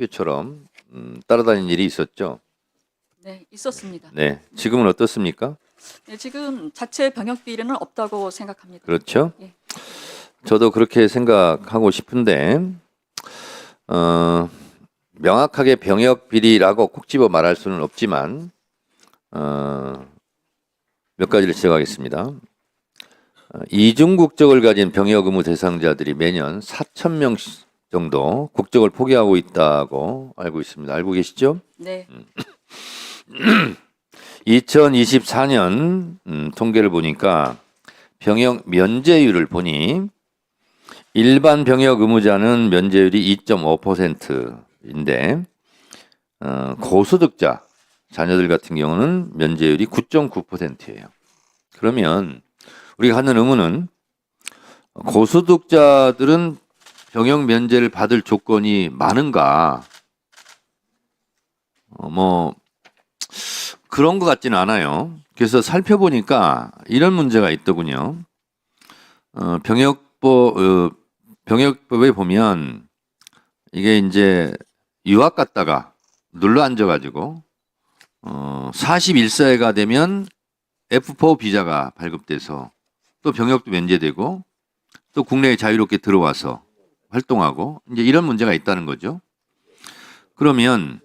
학교처럼 따라다닌 일이 있었죠. 네, 있었습니다. 네, 지금은 어떻습니까? 네, 지금 자체 병역 비리는 없다고 생각합니다. 그렇죠. 예. 저도 그렇게 생각하고 싶은데 명확하게 병역 비리라고 콕 집어 말할 수는 없지만 몇 가지를 지적하겠습니다. 이중 국적을 가진 병역 의무 대상자들이 매년 4,000명 정도 국적을 포기하고 있다고 알고 있습니다. 알고 계시죠? 네, 2024년 통계를 보니까 병역 면제율을 보니 일반 병역 의무자는 면제율이 2.5%인데 고소득자 자녀들 같은 경우는 면제율이 9.9%예요. 그러면 우리가 하는 의문은 고소득자들은 병역 면제를 받을 조건이 많은가? 뭐 그런 것 같지는 않아요. 그래서 살펴보니까 이런 문제가 있더군요. 병역법에 보면 이게 이제 유학 갔다가 눌러 앉아가지고 41세가 되면 F4 비자가 발급돼서 또 병역도 면제되고 또 국내에 자유롭게 들어와서 활동하고 이제 이런 문제가 있다는 거죠. 그러면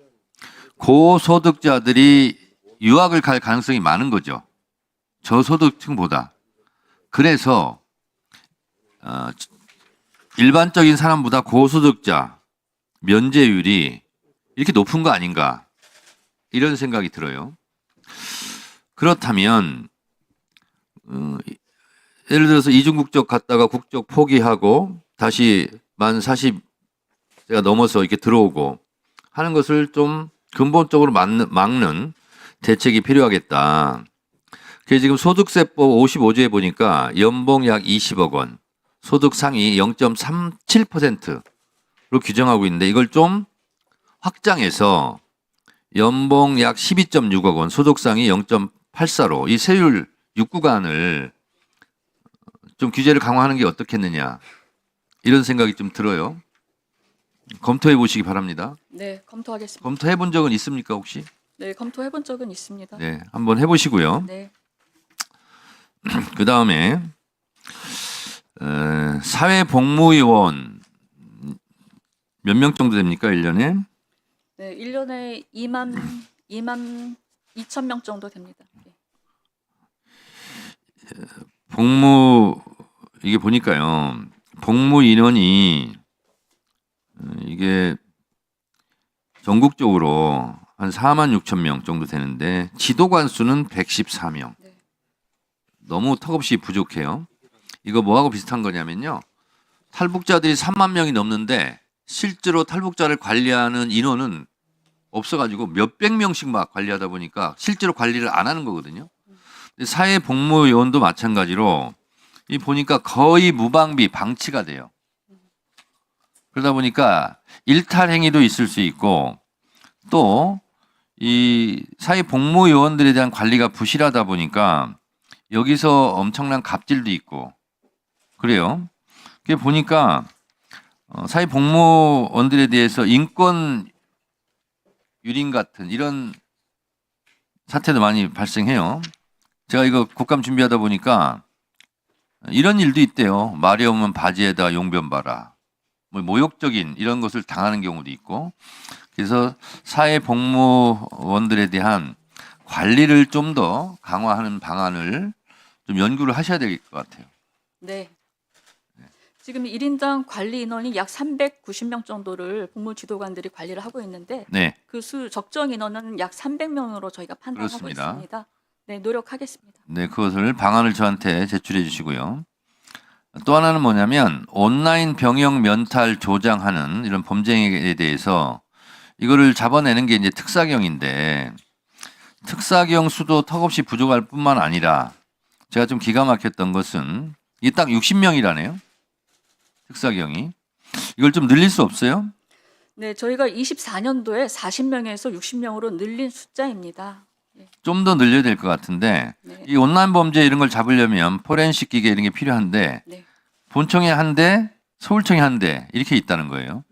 고소득자들이 유학을 갈 가능성이 많은 거죠. 저소득층보다. 그래서 일반적인 사람보다 고소득자 면제율이 이렇게 높은 거 아닌가 이런 생각이 들어요. 그렇다면 예를 들어서 이중국적 갔다가 국적 포기하고 다시 만 40세가 넘어서 이렇게 들어오고 하는 것을 좀 근본적으로 막는 대책이 필요하겠다. 그래서 지금 소득세법 55조에 보니까 연봉 약 20억 원, 소득 상위 0.37%로 규정하고 있는데 이걸 좀 확장해서 연봉 약 12.6억 원, 소득 상위 0.84로 이 세율 6구간을 좀 규제를 강화하는 게 어떻겠느냐 이런 생각이 좀 들어요. 검토해 보시기 바랍니다. 네, 검토하겠습니다. 검토해 본 적은 있습니까 혹시? 네, 검토해 본 적은 있습니다. 네, 한번 해보시고요. 네, 그 다음에 사회복무요원 몇 명 정도 됩니까 1년에? 네, 1년에 2만 2천 명 정도 됩니다. 예. 복무 이게 보니까요. 복무 인원이 이게 전국적으로 한 4만 6천 명 정도 되는데 지도관 수는 114명. 네. 너무 턱없이 부족해요. 이거 뭐하고 비슷한 거냐면요. 탈북자들이 3만 명이 넘는데 실제로 탈북자를 관리하는 인원은 없어가지고 몇백 명씩 막 관리하다 보니까 실제로 관리를 안 하는 거거든요. 사회복무요원도 마찬가지로 이 보니까 거의 무방비 방치가 돼요. 그러다 보니까 일탈 행위도 있을 수 있고 또 이 사회복무요원들에 대한 관리가 부실하다 보니까 여기서 엄청난 갑질도 있고 그래요. 그게 보니까 사회복무원들에 대해서 인권 유린 같은 이런 사태도 많이 발생해요. 제가 이거 국감 준비하다 보니까 이런 일도 있대요. 말이 없으면 바지에다 용변 봐라. 뭐 모욕적인 이런 것을 당하는 경우도 있고 그래서 사회복무원들에 대한 관리를 좀 더 강화하는 방안을 좀 연구를 하셔야 될 것 같아요. 네. 지금 1인당 관리 인원이 약 390명 정도를 복무지도관들이 관리를 하고 있는데 네, 그 적정 인원은 약 300명으로 저희가 판단하고 그렇습니다. 있습니다. 네, 노력하겠습니다. 네, 그것을 방안을 저한테 제출해 주시고요. 또 하나는 뭐냐면 온라인 병역 면탈 조장하는 이런 범죄에 대해서 이거를 잡아내는 게 이제 특사경인데 특사경 수도 턱없이 부족할 뿐만 아니라 제가 좀 기가 막혔던 것은 이게 딱 60명이라네요. 특사경이. 이걸 좀 늘릴 수 없어요? 네, 저희가 24년도에 40명에서 60명으로 늘린 숫자입니다. 좀 더 늘려야 될 것 같은데 네. 이 온라인 범죄 이런 걸 잡으려면 포렌식 기계 이런 게 필요한데 네. 본청에 한 대, 서울청에 한 대 이렇게 있다는 거예요.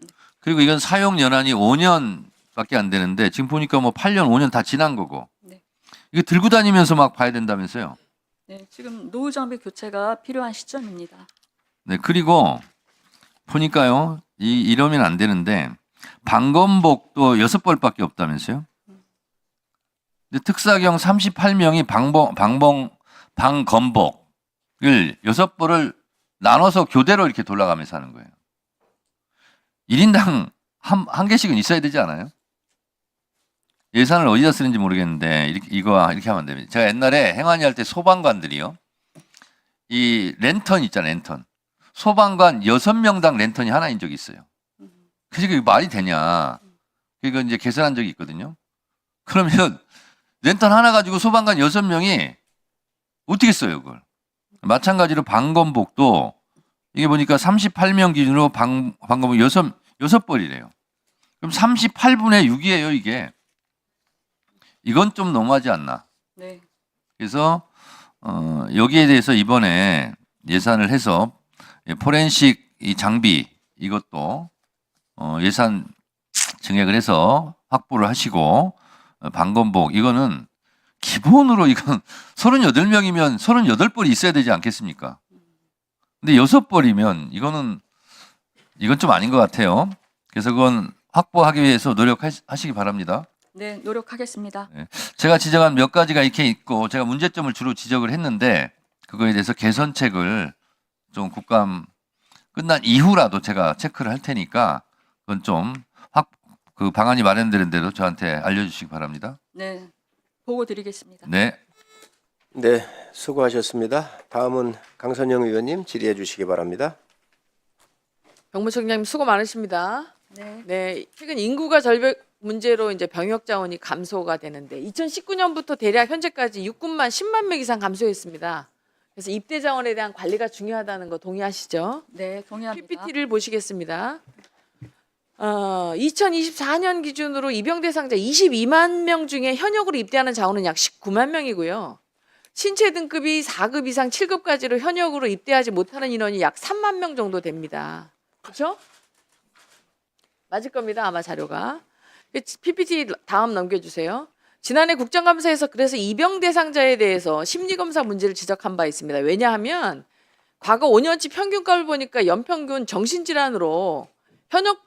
그리고 이건 사용 연한이 5년밖에 안 되는데 지금 보니까 뭐 8년, 5년 다 지난 거고. 네. 이거 들고 다니면서 막 봐야 된다면서요. 네, 지금 노후 장비 교체가 필요한 시점입니다. 네, 그리고 보니까요. 이러면 안 되는데 방검복도 6벌밖에 없다면서요. 근데 특사경 38명이 방검복을 6벌을 나눠서 교대로 이렇게 돌아가면서 하는 거예요. 1인당 한 개씩은 있어야 되지 않아요? 예산을 어디다 쓰는지 모르겠는데 이렇게 하면 안 됩니다. 제가 옛날에 행안위 할 때 소방관들이요. 이 랜턴 있잖아요. 랜턴. 소방관 6명당 랜턴이 하나인 적이 있어요. 그래서 이게 말이 되냐. 그거 이제 계산한 적이 있거든요. 그러면 랜턴 하나 가지고 소방관 6명이 어떻게 써요, 그걸? 마찬가지로 방검복도 이게 보니까 38명 기준으로 방검복 6벌이래요. 그럼 38분의 6이에요, 이게. 이건 좀 너무하지 않나. 네. 그래서 여기에 대해서 이번에 예산을 해서 포렌식 이 장비 이것도 예산 증액을 해서 확보를 하시고 방검복 이거는 기본으로 이건 38명이면 38벌이 있어야 되지 않겠습니까? 근데 6벌이면 이건 좀 아닌 것 같아요. 그래서 그건 확보하기 위해서 노력하시기 바랍니다. 네, 노력하겠습니다. 네. 제가 지적한 몇 가지가 이렇게 있고 제가 문제점을 주로 지적을 했는데 그거에 대해서 개선책을 좀 국감 끝난 이후라도 제가 체크를 할 테니까 그건 좀 그 방안이 마련되는 대로 저한테 알려주시기 바랍니다. 네, 보고 드리겠습니다. 네. 네, 수고하셨습니다. 다음은 강선영 의원님 질의해 주시기 바랍니다. 병무청장님 수고 많으십니다. 네. 네, 최근 인구가 절벽 문제로 이제 병역 자원이 감소가 되는데 2019년부터 대략 현재까지 육군만 10만 명 이상 감소했습니다. 그래서 입대 자원에 대한 관리가 중요하다는 거 동의하시죠? 네, 동의합니다. PPT를 보시겠습니다. 2024년 기준으로 입영 대상자 22만 명 중에 현역으로 입대하는 자원은 약 19만 명이고요. 신체 등급이 4급 이상 7급까지로 현역으로 입대하지 못하는 인원이 약 3만 명 정도 됩니다. 그렇죠? 맞을 겁니다. 아마 자료가. PPT 다음 넘겨주세요. 지난해 국정감사에서 그래서 입영 대상자에 대해서 심리검사 문제를 지적한 바 있습니다. 왜냐하면 과거 5년치 평균값을 보니까 연평균 정신질환으로 현역